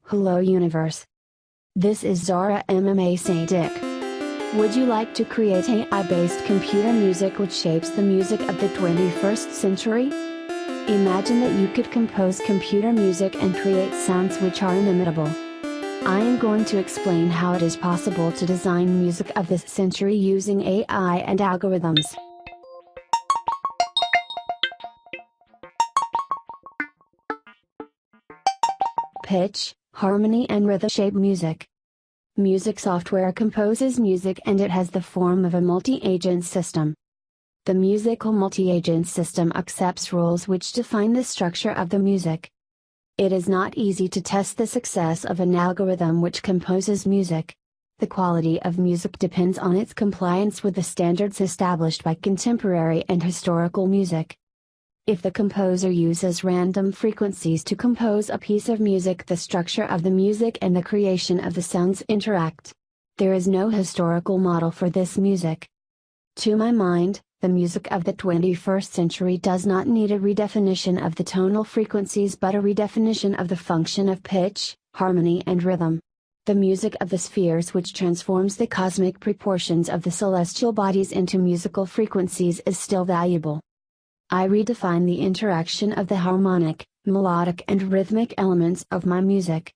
Hello universe. This is Zahra M.M.A. Sadiq. Would you like to create AI-based computer music which shapes the music of the 21st century? Imagine that you could compose computer music and create sounds which are inimitable. I am going to explain how it is possible to design music of this century using AI and algorithms. Pitch, harmony and rhythm shape music. Music software composes music and it has the form of a multi-agent system. The musical multi-agent system accepts rules which define the structure of the music. It is not easy to test the success of an algorithm which composes music. The quality of music depends on its compliance with the standards established by contemporary and historical music. If the composer uses random frequencies to compose a piece of music, the structure of the music and the creation of the sounds interact. There is no historical model for this music. To my mind, the music of the 21st century does not need a redefinition of the tonal frequencies but a redefinition of the function of pitch, harmony and rhythm. The music of the spheres which transforms the cosmic proportions of the celestial bodies into musical frequencies is still valuable. I redefine the interaction of the harmonic, melodic and rhythmic elements of my music.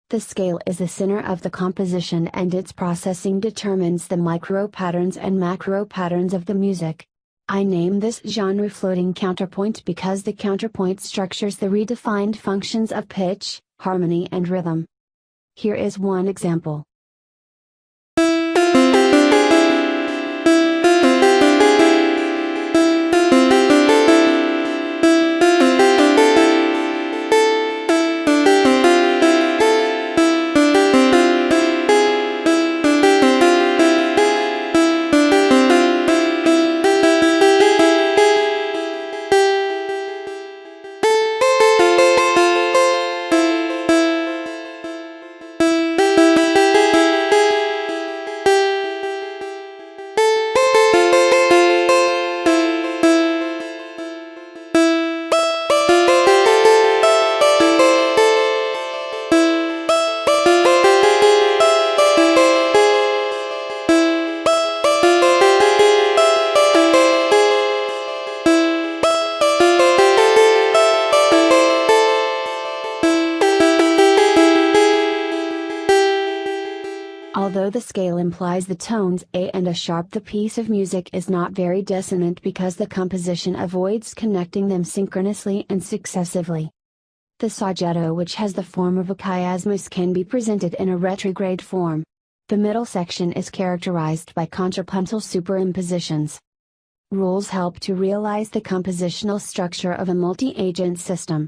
The scale is the center of the composition and its processing determines the micro patterns and macro patterns of the music. I name this genre floating counterpoint because the counterpoint structures the redefined functions of pitch, harmony and rhythm. Here is one example. Although the scale implies the tones A and A sharp, the piece of music is not very dissonant because the composition avoids connecting them synchronously and successively. The sagitto, which has the form of a chiasmus, can be presented in a retrograde form. The middle section is characterized by contrapuntal superimpositions. Rules help to realize the compositional structure of a multi-agent system.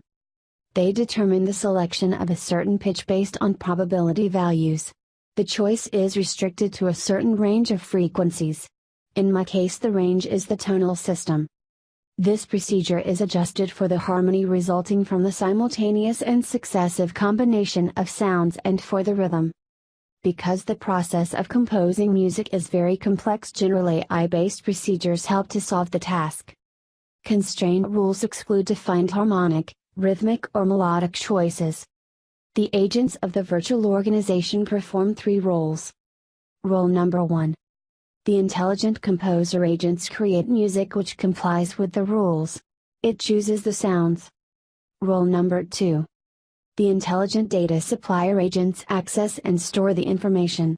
They determine the selection of a certain pitch based on probability values. The choice is restricted to a certain range of frequencies. In my case, the range is the tonal system. This procedure is adjusted for the harmony resulting from the simultaneous and successive combination of sounds and for the rhythm. Because the process of composing music is very complex, generally AI-based procedures help to solve the task. Constraint rules exclude defined harmonic, rhythmic or melodic choices. The agents of the virtual organization perform three roles. Role number 1. The intelligent composer agents create music which complies with the rules. It chooses the sounds. Role number 2. The intelligent data supplier agents access and store the information.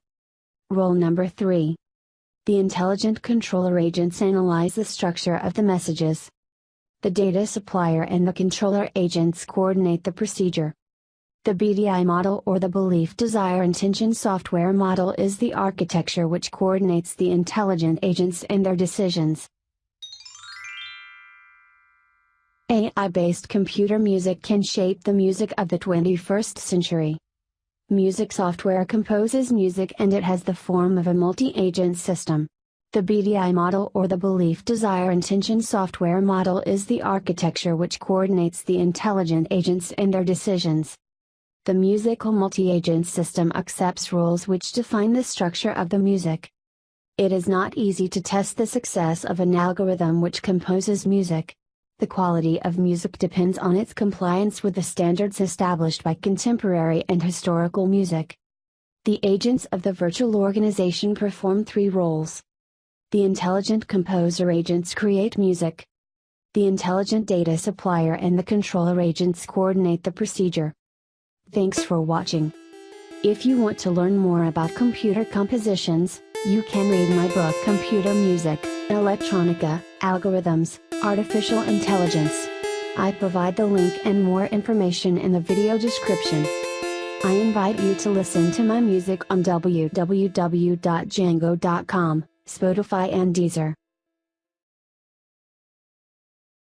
Role number 3. The intelligent controller agents analyze the structure of the messages. The data supplier and the controller agents coordinate the procedure. The BDI model, or the Belief Desire Intention Software model, is the architecture which coordinates the intelligent agents and their decisions. AI-based computer music can shape the music of the 21st century. Music software composes music and it has the form of a multi-agent system. The BDI model, or the Belief Desire Intention Software model, is the architecture which coordinates the intelligent agents and their decisions. The musical multi-agent system accepts rules which define the structure of the music. It is not easy to test the success of an algorithm which composes music. The quality of music depends on its compliance with the standards established by contemporary and historical music. The agents of the virtual organization perform three roles. The intelligent composer agents create music. The intelligent data supplier and the controller agents coordinate the procedure. Thanks for watching. If you want to learn more about computer compositions, you can read my book Computer Music, Electronica, Algorithms, Artificial Intelligence. I provide the link and more information in the video description. I invite you to listen to my music on www.django.com, Spotify and Deezer.